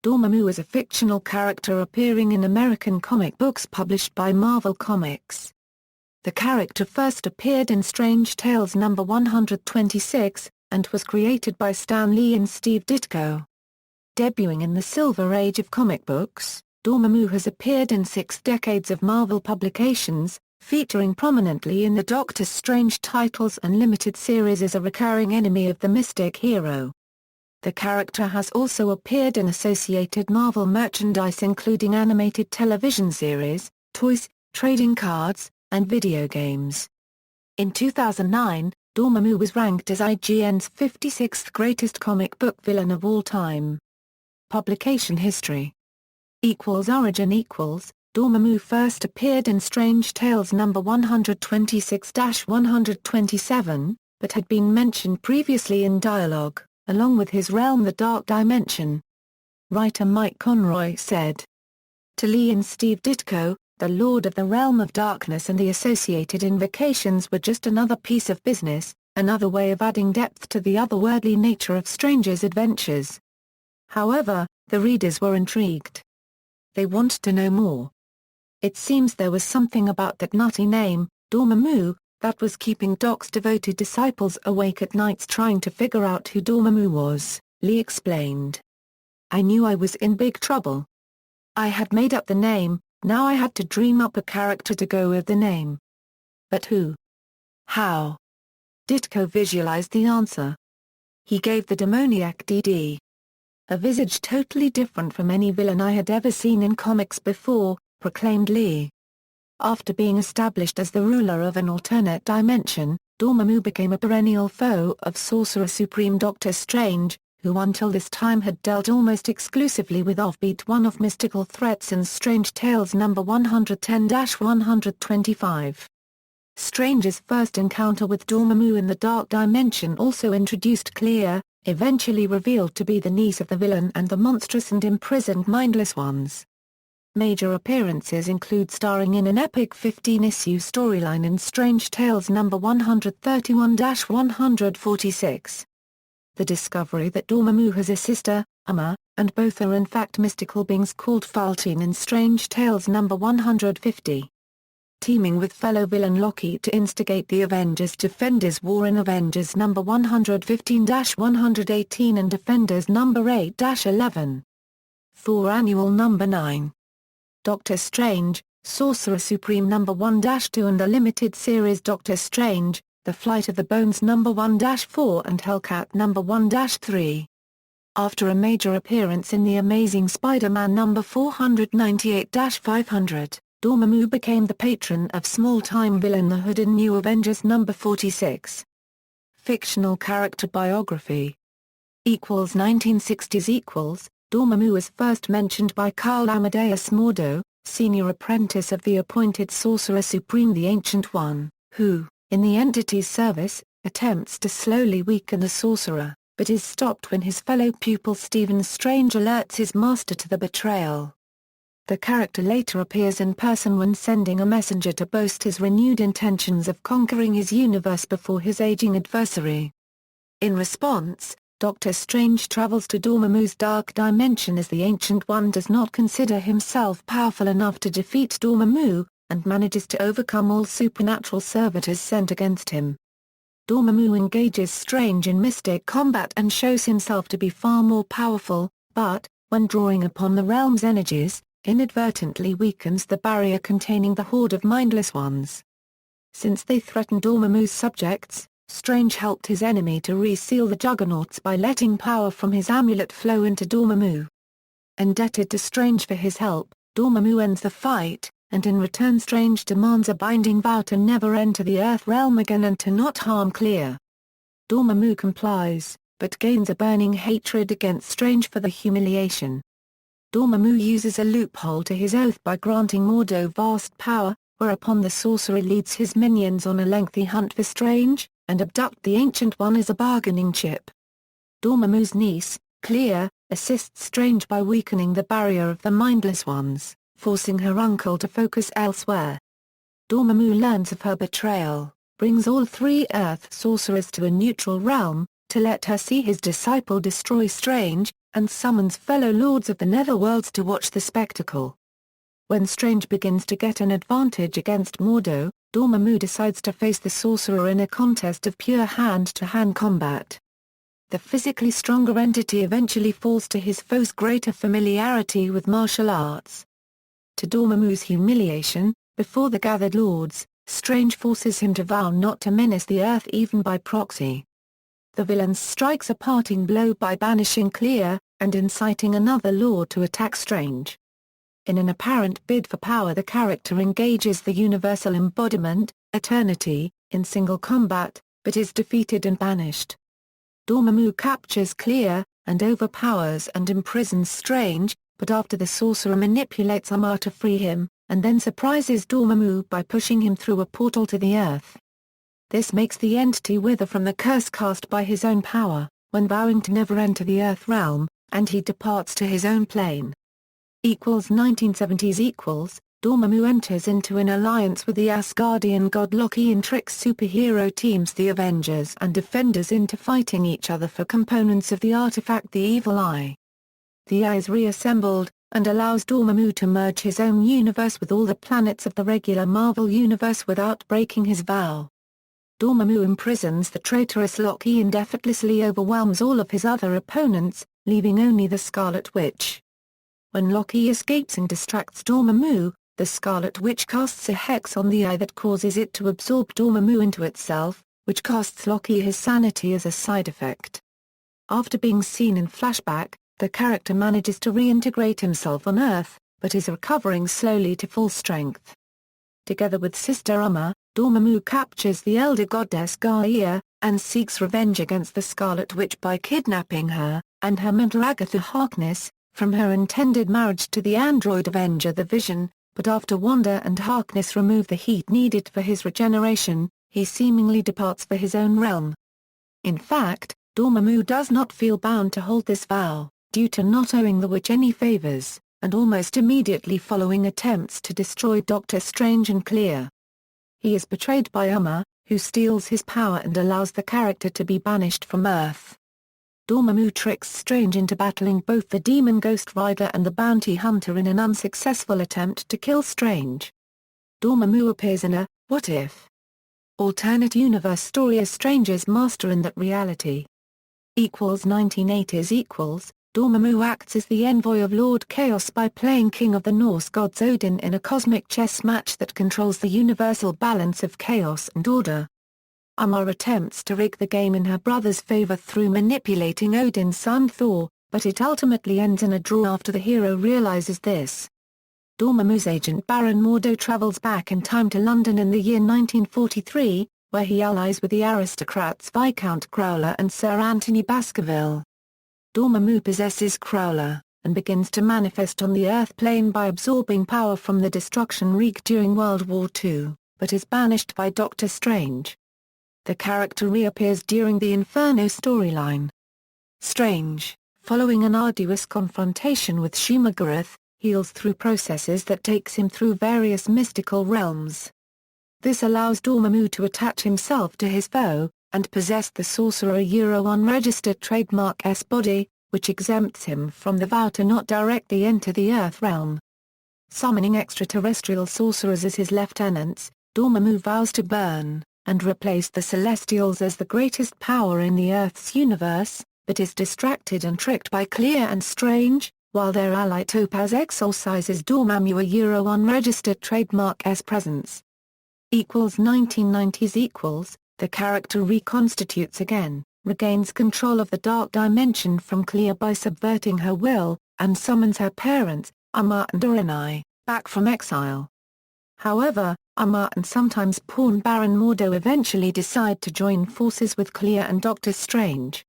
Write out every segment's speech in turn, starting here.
Dormammu is a fictional character appearing in American comic books published by Marvel Comics. The character first appeared in Strange Tales No. 126, and was created by Stan Lee and Steve Ditko. Debuting in the Silver Age of comic books, Dormammu has appeared in 6 decades of Marvel publications, featuring prominently in the Doctor Strange titles and limited series as a recurring enemy of the Mystic Hero. The character has also appeared in associated Marvel merchandise including animated television series, toys, trading cards, and video games. In 2009, Dormammu was ranked as IGN's 56th greatest comic book villain of all time. Publication history. Origin Dormammu first appeared in Strange Tales No. 126-127, but had been mentioned previously in dialogue, along with his realm the Dark Dimension. Writer Mike Conroy said, "To Lee and Steve Ditko, the Lord of the Realm of Darkness and the associated invocations were just another piece of business, another way of adding depth to the otherworldly nature of Strange's adventures." However, the readers were intrigued. They wanted to know more. It seems there was something about that nutty name, Dormammu, that was keeping Doc's devoted disciples awake at nights trying to figure out who Dormammu was, Lee explained. "I knew I was in big trouble. I had made up the name, now I had to dream up a character to go with the name. But who? How?" Ditko visualized the answer. "He gave the demoniac DD. A visage totally different from any villain I had ever seen in comics before," proclaimed Lee. After being established as the ruler of an alternate dimension, Dormammu became a perennial foe of Sorcerer Supreme Doctor Strange, who until this time had dealt almost exclusively with offbeat one-off mystical threats in Strange Tales No. 110-125. Strange's first encounter with Dormammu in the Dark Dimension also introduced Clea, eventually revealed to be the niece of the villain and the monstrous and imprisoned Mindless Ones. Major appearances include starring in an epic 15-issue storyline in Strange Tales No. 131-146. The discovery that Dormammu has a sister, Amma, and both are in fact mystical beings called Faltine in Strange Tales No. 150. Teaming with fellow villain Loki to instigate the Avengers Defenders War in Avengers No. 115-118 and Defenders No. 8-11. Thor Annual No. 9. Doctor Strange, Sorcerer Supreme No. 1-2 and the limited series Doctor Strange, The Flight of the Bones No. 1-4 and Hellcat No. 1-3. After a major appearance in The Amazing Spider-Man No. 498-500, Dormammu became the patron of small-time villain the Hood in New Avengers No. 46. Fictional character biography. 1960s Dormammu was first mentioned by Carl Amadeus Mordo, senior apprentice of the appointed Sorcerer Supreme the Ancient One, who, in the entity's service, attempts to slowly weaken the sorcerer, but is stopped when his fellow pupil Stephen Strange alerts his master to the betrayal. The character later appears in person when sending a messenger to boast his renewed intentions of conquering his universe before his aging adversary. In response, Doctor Strange travels to Dormammu's Dark Dimension as the Ancient One does not consider himself powerful enough to defeat Dormammu, and manages to overcome all supernatural servitors sent against him. Dormammu engages Strange in mystic combat and shows himself to be far more powerful, but, when drawing upon the realm's energies, inadvertently weakens the barrier containing the horde of Mindless Ones. Since they threaten Dormammu's subjects, Strange helped his enemy to reseal the Juggernauts by letting power from his amulet flow into Dormammu. Indebted to Strange for his help, Dormammu ends the fight, and in return Strange demands a binding vow to never enter the Earth realm again and to not harm Clea. Dormammu complies, but gains a burning hatred against Strange for the humiliation. Dormammu uses a loophole to his oath by granting Mordo vast power, whereupon the sorcerer leads his minions on a lengthy hunt for Strange, and abduct the Ancient One as a bargaining chip. Dormammu's niece, Clea, assists Strange by weakening the barrier of the Mindless Ones, forcing her uncle to focus elsewhere. Dormammu learns of her betrayal, brings all 3 Earth sorcerers to a neutral realm, to let her see his disciple destroy Strange, and summons fellow lords of the netherworlds to watch the spectacle. When Strange begins to get an advantage against Mordo, Dormammu decides to face the sorcerer in a contest of pure hand-to-hand combat. The physically stronger entity eventually falls to his foe's greater familiarity with martial arts. To Dormammu's humiliation, before the gathered lords, Strange forces him to vow not to menace the Earth even by proxy. The villain strikes a parting blow by banishing Clea, and inciting another lord to attack Strange. In an apparent bid for power, the character engages the universal embodiment, Eternity, in single combat, but is defeated and banished. Dormammu captures Clea, and overpowers and imprisons Strange, but after the sorcerer manipulates Amma to free him, and then surprises Dormammu by pushing him through a portal to the Earth. This makes the entity wither from the curse cast by his own power, when vowing to never enter the Earth realm, and he departs to his own plane. 1970s Dormammu enters into an alliance with the Asgardian god Loki and tricks superhero teams the Avengers and Defenders into fighting each other for components of the artifact the Evil Eye. The Eye is reassembled, and allows Dormammu to merge his own universe with all the planets of the regular Marvel Universe without breaking his vow. Dormammu imprisons the traitorous Loki and effortlessly overwhelms all of his other opponents, leaving only the Scarlet Witch. When Loki escapes and distracts Dormammu, the Scarlet Witch casts a hex on the Eye that causes it to absorb Dormammu into itself, which costs Loki his sanity as a side effect. After being seen in flashback, the character manages to reintegrate himself on Earth, but is recovering slowly to full strength. Together with sister Amma, Dormammu captures the elder goddess Gaia, and seeks revenge against the Scarlet Witch by kidnapping her, and her mentor Agatha Harkness, from her intended marriage to the android Avenger the Vision, but after Wanda and Harkness remove the heat needed for his regeneration, he seemingly departs for his own realm. In fact, Dormammu does not feel bound to hold this vow, due to not owing the witch any favors, and almost immediately following attempts to destroy Doctor Strange and Clea. He is betrayed by Amma, who steals his power and allows the character to be banished from Earth. Dormammu tricks Strange into battling both the Demon Ghost Rider and the Bounty Hunter in an unsuccessful attempt to kill Strange. Dormammu appears in a What If? alternate universe story as Strange's master in that reality. 1980s Dormammu acts as the envoy of Lord Chaos by playing King of the Norse gods Odin in a cosmic chess match that controls the universal balance of chaos and order. Amma attempts to rig the game in her brother's favor through manipulating Odin's son Thor, but it ultimately ends in a draw after the hero realizes this. Dormammu's agent Baron Mordo travels back in time to London in the year 1943, where he allies with the aristocrats Viscount Crowler and Sir Anthony Baskerville. Dormammu possesses Crowler, and begins to manifest on the Earth plane by absorbing power from the destruction wreaked during World War II, but is banished by Doctor Strange. The character reappears during the Inferno storyline. Strange, following an arduous confrontation with Shumagarath, heals through processes that takes him through various mystical realms. This allows Dormammu to attach himself to his foe, and possess the sorcerer unregistered trademark S body, which exempts him from the vow to not directly enter the Earth realm. Summoning extraterrestrial sorcerers as his lieutenants, Dormammu vows to burn, and replace the Celestials as the greatest power in the Earth's universe, but is distracted and tricked by Clea and Strange, while their ally Topaz exorcises Dormammu unregistered trademark S presence. 1990s The character reconstitutes again, regains control of the Dark Dimension from Clea by subverting her will, and summons her parents, Amma and Orenai, back from exile. However, Amma and sometimes pawn Baron Mordo eventually decide to join forces with Clea and Doctor Strange.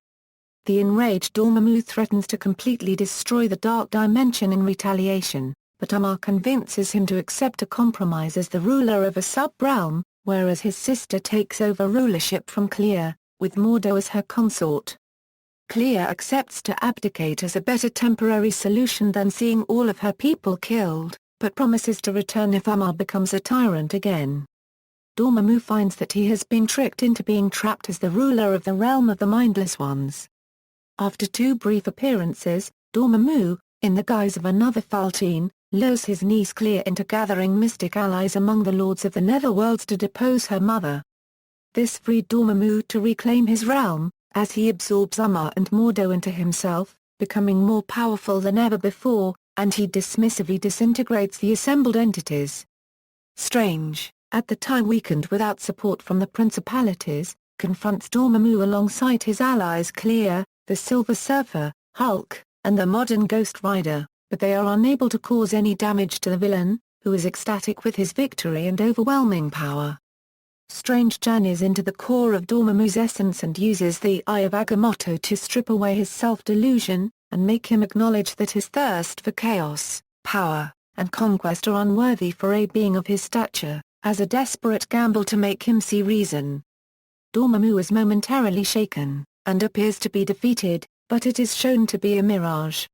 The enraged Dormammu threatens to completely destroy the Dark Dimension in retaliation, but Amma convinces him to accept a compromise as the ruler of a sub-realm, whereas his sister takes over rulership from Clea, with Mordo as her consort. Clea accepts to abdicate as a better temporary solution than seeing all of her people killed, but promises to return if Amma becomes a tyrant again. Dormammu finds that he has been tricked into being trapped as the ruler of the realm of the Mindless Ones. After two brief appearances, Dormammu, in the guise of another Faltine, lures his niece Clea into gathering mystic allies among the lords of the netherworlds to depose her mother. This freed Dormammu to reclaim his realm, as he absorbs Umar and Mordo into himself, becoming more powerful than ever before, and he dismissively disintegrates the assembled entities. Strange, at the time weakened without support from the principalities, confronts Dormammu alongside his allies Clea, the Silver Surfer, Hulk, and the modern Ghost Rider, but they are unable to cause any damage to the villain, who is ecstatic with his victory and overwhelming power. Strange journeys into the core of Dormammu's essence and uses the Eye of Agamotto to strip away his self-delusion, and make him acknowledge that his thirst for chaos, power, and conquest are unworthy for a being of his stature, as a desperate gamble to make him see reason. Dormammu is momentarily shaken, and appears to be defeated, but it is shown to be a mirage.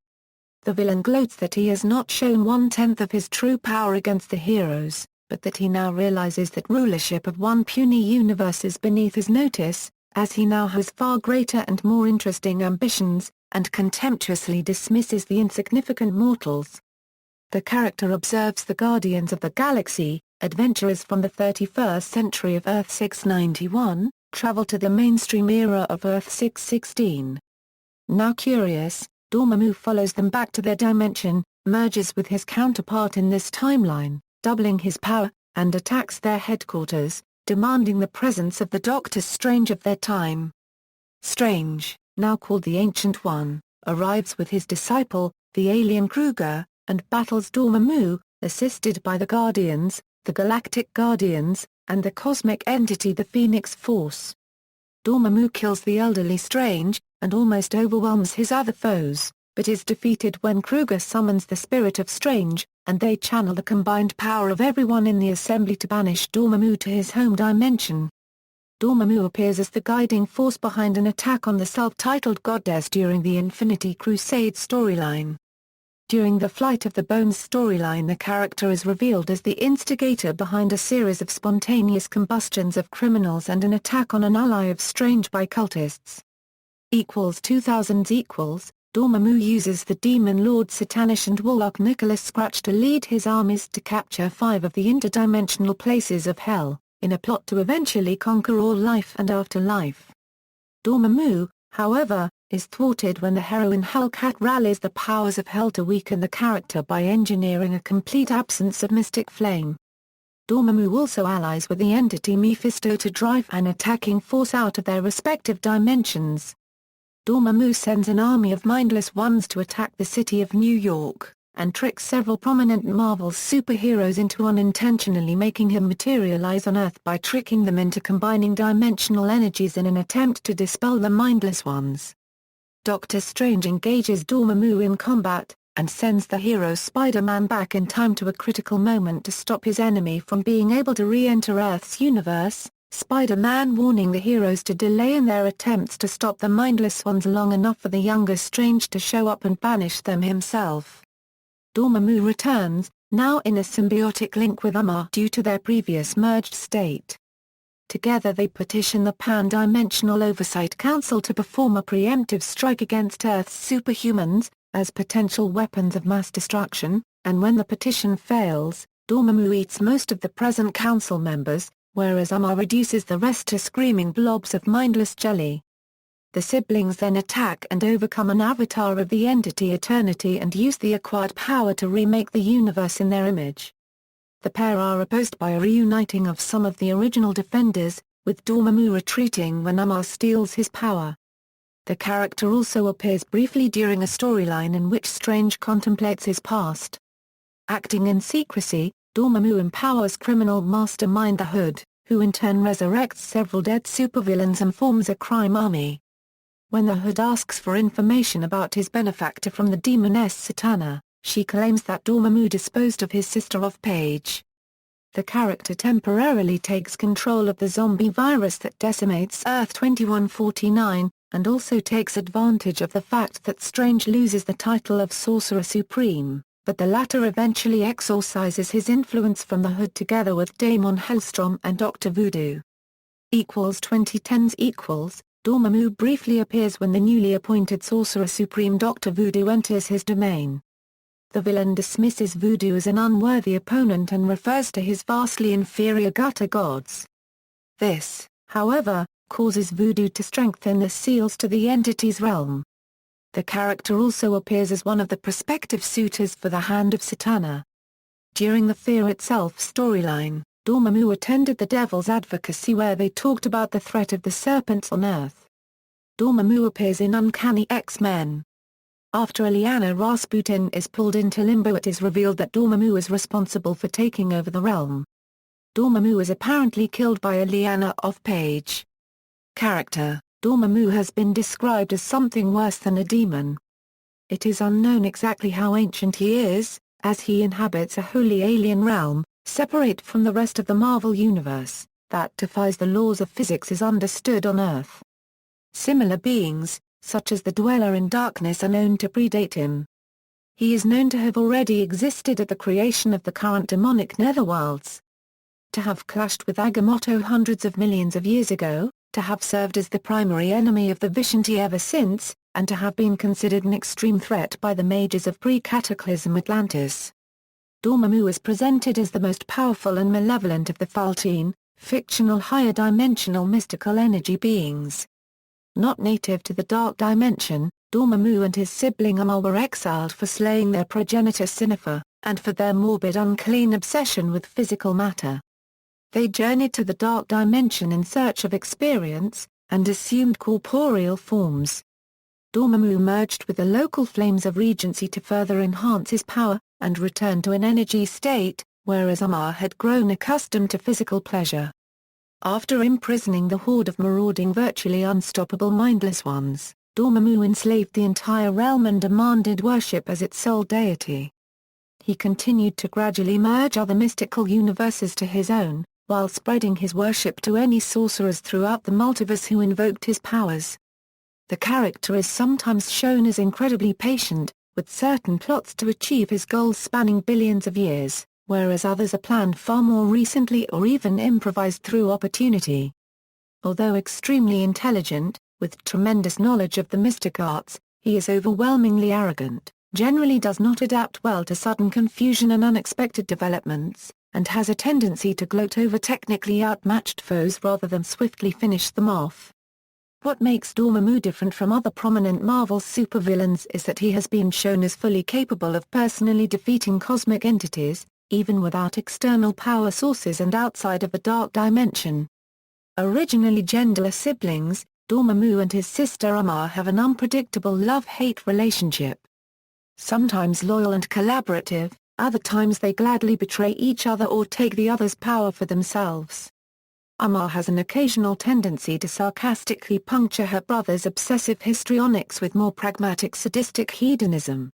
The villain gloats that he has not shown 1/10 of his true power against the heroes, but that he now realizes that rulership of one puny universe is beneath his notice, as he now has far greater and more interesting ambitions, and contemptuously dismisses the insignificant mortals. The character observes the Guardians of the Galaxy, adventurers from the 31st century of Earth 691, travel to the mainstream era of Earth 616. Now curious, Dormammu follows them back to their dimension, merges with his counterpart in this timeline, doubling his power, and attacks their headquarters, demanding the presence of the Doctor Strange of their time. Strange, now called the Ancient One, arrives with his disciple, the alien Kruger, and battles Dormammu, assisted by the Guardians, the Galactic Guardians, and the cosmic entity the Phoenix Force. Dormammu kills the elderly Strange, and almost overwhelms his other foes, but is defeated when Kruger summons the Spirit of Strange, and they channel the combined power of everyone in the assembly to banish Dormammu to his home dimension. Dormammu appears as the guiding force behind an attack on the self-titled goddess during the Infinity Crusade storyline. During the Flight of the Bones storyline, the character is revealed as the instigator behind a series of spontaneous combustions of criminals and an attack on an ally of Strange by cultists. 2000 Dormammu uses the Demon Lord Satanish and Warlock Nicholas Scratch to lead his armies to capture 5 of the interdimensional places of Hell, in a plot to eventually conquer all life and afterlife. Dormammu, however, is thwarted when the heroine Hellcat rallies the powers of Hell to weaken the character by engineering a complete absence of mystic flame. Dormammu also allies with the entity Mephisto to drive an attacking force out of their respective dimensions. Dormammu sends an army of mindless ones to attack the city of New York, and tricks several prominent Marvel superheroes into unintentionally making him materialize on Earth by tricking them into combining dimensional energies in an attempt to dispel the mindless ones. Doctor Strange engages Dormammu in combat, and sends the hero Spider-Man back in time to a critical moment to stop his enemy from being able to re-enter Earth's universe, Spider-Man warning the heroes to delay in their attempts to stop the mindless ones long enough for the younger Strange to show up and banish them himself. Dormammu returns, now in a symbiotic link with Umar due to their previous merged state. Together they petition the Pan-Dimensional Oversight Council to perform a preemptive strike against Earth's superhumans, as potential weapons of mass destruction, and when the petition fails, Dormammu eats most of the present council members, whereas Umar reduces the rest to screaming blobs of mindless jelly. The siblings then attack and overcome an avatar of the entity Eternity and use the acquired power to remake the universe in their image. The pair are opposed by a reuniting of some of the original Defenders, with Dormammu retreating when Umar steals his power. The character also appears briefly during a storyline in which Strange contemplates his past. Acting in secrecy, Dormammu empowers criminal mastermind the Hood, who in turn resurrects several dead supervillains and forms a crime army. When the Hood asks for information about his benefactor from the demoness Satana, she claims that Dormammu disposed of his sister off-page. The character temporarily takes control of the zombie virus that decimates Earth 2149, and also takes advantage of the fact that Strange loses the title of Sorcerer Supreme, but the latter eventually exorcises his influence from the Hood together with Damon Hellstrom and Dr. Voodoo. 2010s Dormammu briefly appears when the newly appointed Sorcerer Supreme Dr. Voodoo enters his domain. The villain dismisses Voodoo as an unworthy opponent and refers to his vastly inferior gutter gods. This, however, causes Voodoo to strengthen the seals to the entity's realm. The character also appears as one of the prospective suitors for the Hand of Satana. During the Fear Itself storyline, Dormammu attended the Devil's Advocacy where they talked about the threat of the serpents on Earth. Dormammu appears in Uncanny X-Men. After Illyana Rasputin is pulled into limbo, it is revealed that Dormammu is responsible for taking over the realm. Dormammu is apparently killed by Illyana off-page. Character: Dormammu has been described as something worse than a demon. It is unknown exactly how ancient he is, as he inhabits a wholly alien realm, separate from the rest of the Marvel Universe, that defies the laws of physics as understood on Earth. Similar beings, such as the Dweller in Darkness, are known to predate him. He is known to have already existed at the creation of the current demonic netherworlds. To have clashed with Agamotto hundreds of millions of years ago, to have served as the primary enemy of the Vishanti ever since, and to have been considered an extreme threat by the mages of pre-cataclysm Atlantis. Dormammu is presented as the most powerful and malevolent of the Faltine, fictional higher-dimensional mystical energy beings. Not native to the Dark Dimension, Dormammu and his sibling Amar were exiled for slaying their progenitor Sinifer, and for their morbid unclean obsession with physical matter. They journeyed to the Dark Dimension in search of experience, and assumed corporeal forms. Dormammu merged with the local flames of Regency to further enhance his power, and returned to an energy state, whereas Amar had grown accustomed to physical pleasure. After imprisoning the horde of marauding virtually unstoppable mindless ones, Dormammu enslaved the entire realm and demanded worship as its sole deity. He continued to gradually merge other mystical universes to his own, while spreading his worship to any sorcerers throughout the multiverse who invoked his powers. The character is sometimes shown as incredibly patient, with certain plots to achieve his goals spanning billions of years, whereas others are planned far more recently or even improvised through opportunity. Although extremely intelligent, with tremendous knowledge of the mystic arts, he is overwhelmingly arrogant, generally does not adapt well to sudden confusion and unexpected developments, and has a tendency to gloat over technically outmatched foes rather than swiftly finish them off. What makes Dormammu different from other prominent Marvel supervillains is that he has been shown as fully capable of personally defeating cosmic entities, even without external power sources and outside of the Dark Dimension. Originally genderless siblings, Dormammu and his sister Amar have an unpredictable love-hate relationship. Sometimes loyal and collaborative, other times they gladly betray each other or take the other's power for themselves. Amar has an occasional tendency to sarcastically puncture her brother's obsessive histrionics with more pragmatic sadistic hedonism.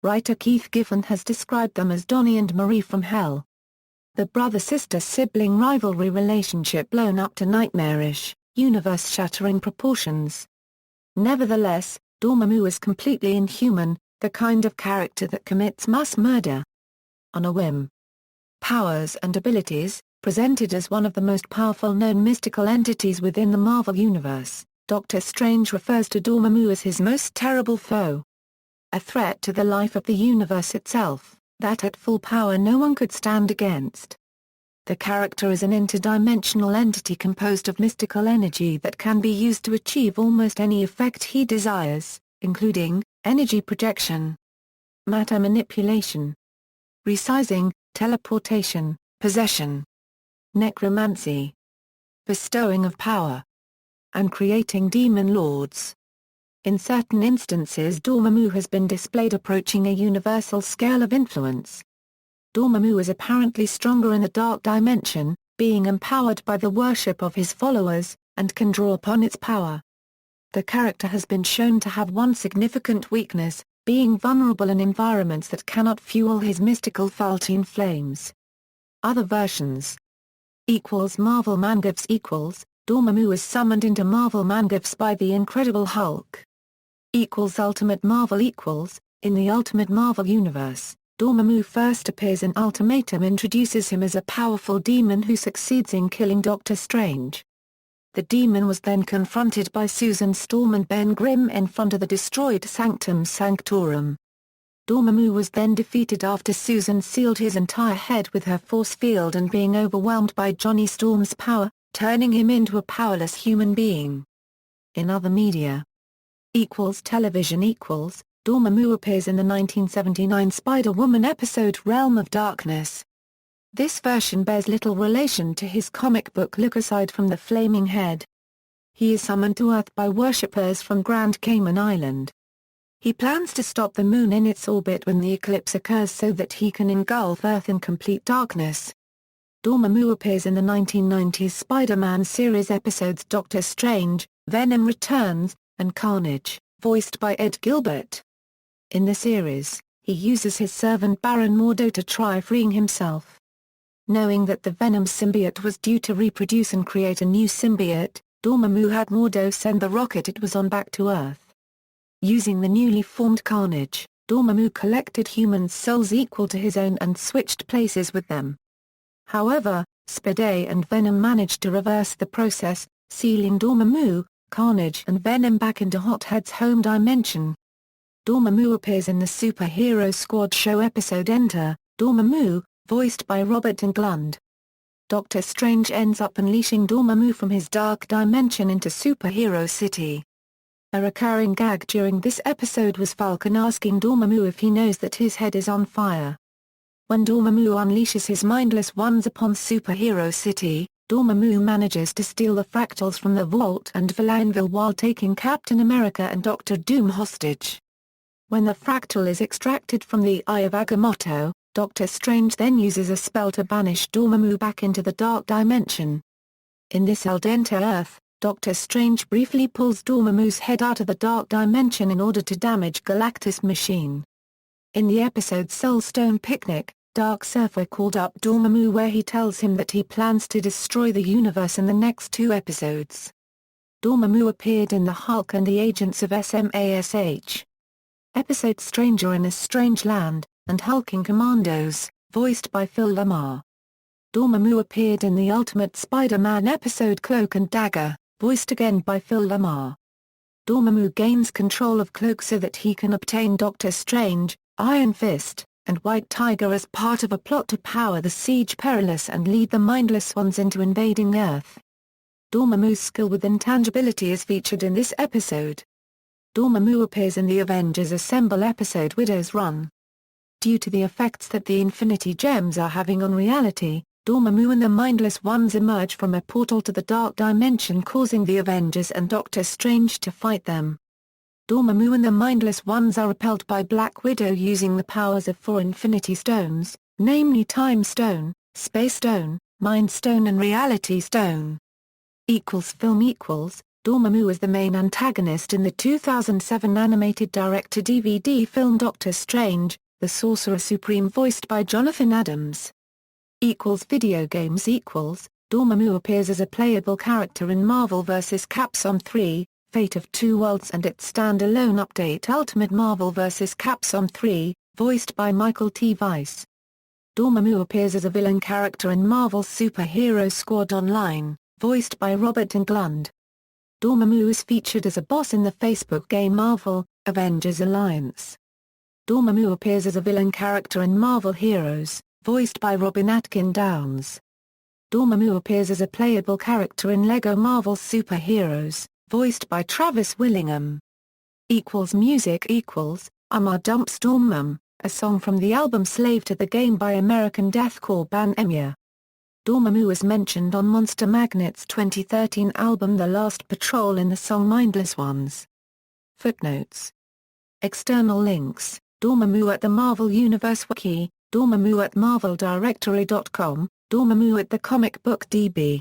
Writer Keith Giffen has described them as Donnie and Marie from Hell. The brother-sister-sibling rivalry relationship blown up to nightmarish, universe-shattering proportions. Nevertheless, Dormammu is completely inhuman, the kind of character that commits mass murder on a whim. Powers and abilities: presented as one of the most powerful known mystical entities within the Marvel Universe, Doctor Strange refers to Dormammu as his most terrible foe. A threat to the life of the universe itself, that at full power no one could stand against. The character is an interdimensional entity composed of mystical energy that can be used to achieve almost any effect he desires, including energy projection, matter manipulation, resizing, teleportation, possession, necromancy, bestowing of power, and creating demon lords. In certain instances Dormammu has been displayed approaching a universal scale of influence. Dormammu is apparently stronger in the Dark Dimension, being empowered by the worship of his followers, and can draw upon its power. The character has been shown to have one significant weakness, being vulnerable in environments that cannot fuel his mystical Faltine flames. Other versions Marvel Mangifs Dormammu is summoned into Marvel Mangifs by the Incredible Hulk. Ultimate Marvel In the Ultimate Marvel Universe, Dormammu first appears in Ultimatum introduces him as a powerful demon who succeeds in killing Doctor Strange. The demon was then confronted by Susan Storm and Ben Grimm in front of the destroyed Sanctum Sanctorum. Dormammu was then defeated after Susan sealed his entire head with her force field and being overwhelmed by Johnny Storm's power, turning him into a powerless human being. In other media. Television Dormammu appears in the 1979 Spider-Woman episode Realm of Darkness. This version bears little relation to his comic book look aside from the flaming head. He is summoned to Earth by worshippers from Grand Cayman Island. He plans to stop the moon in its orbit when the eclipse occurs so that he can engulf Earth in complete darkness. Dormammu appears in the 1990s Spider-Man series episodes Doctor Strange, Venom Returns, and Carnage, voiced by Ed Gilbert. In the series, he uses his servant Baron Mordo to try freeing himself. Knowing that the Venom symbiote was due to reproduce and create a new symbiote, Dormammu had Mordo send the rocket it was on back to Earth. Using the newly formed Carnage, Dormammu collected humans' souls equal to his own and switched places with them. However, Spidey and Venom managed to reverse the process, sealing Dormammu, Carnage and Venom back into Hothead's home dimension. Dormammu appears in the Superhero Squad show episode Enter, Dormammu, voiced by Robert Englund. Doctor Strange ends up unleashing Dormammu from his dark dimension into Superhero City. A recurring gag during this episode was Falcon asking Dormammu if he knows that his head is on fire. When Dormammu unleashes his mindless ones upon Superhero City, Dormammu manages to steal the fractals from the vault and Villainville while taking Captain America and Doctor Doom hostage. When the fractal is extracted from the Eye of Agamotto, Doctor Strange then uses a spell to banish Dormammu back into the Dark Dimension. In this Enter Earth, Doctor Strange briefly pulls Dormammu's head out of the Dark Dimension in order to damage Galactus' machine. In the episode Soul Stone Picnic, Dark Surfer called up Dormammu where he tells him that he plans to destroy the universe in the next 2 episodes. Dormammu appeared in The Hulk and the Agents of SMASH. Episode Stranger in a Strange Land, and Hulking Commandos, voiced by Phil Lamar. Dormammu appeared in the Ultimate Spider-Man episode Cloak and Dagger, voiced again by Phil Lamar. Dormammu gains control of Cloak so that he can obtain Doctor Strange, Iron Fist, and White Tiger as part of a plot to power the Siege Perilous and lead the Mindless Ones into invading Earth. Dormammu's skill with intangibility is featured in this episode. Dormammu appears in the Avengers Assemble episode Widow's Run. Due to the effects that the Infinity Gems are having on reality, Dormammu and the Mindless Ones emerge from a portal to the Dark Dimension causing the Avengers and Doctor Strange to fight them. Dormammu and the Mindless Ones are repelled by Black Widow using the powers of 4 Infinity Stones, namely Time Stone, Space Stone, Mind Stone and Reality Stone. Film Dormammu is the main antagonist in the 2007 animated direct-to-DVD film Doctor Strange, the Sorcerer Supreme voiced by Jonathan Adams. Video games Dormammu appears as a playable character in Marvel vs. Capcom 3, Fate of Two Worlds and its standalone update Ultimate Marvel vs. Capcom 3, voiced by Michael T. Weiss. Dormammu appears as a villain character in Marvel's Superhero Squad Online, voiced by Robert Englund. Dormammu is featured as a boss in the Facebook game Marvel, Avengers Alliance. Dormammu appears as a villain character in Marvel Heroes, voiced by Robin Atkin Downes. Dormammu appears as a playable character in LEGO Marvel Superheroes, voiced by Travis Willingham. Music Amar Dumps Dormammu, a song from the album Slave to the Game by American deathcore band Enya. Dormammu is mentioned on Monster Magnet's 2013 album The Last Patrol in the song Mindless Ones. Footnotes. External links, Dormammu at the Marvel Universe Wiki, Dormammu at MarvelDirectory.com, Dormammu at the Comic Book DB.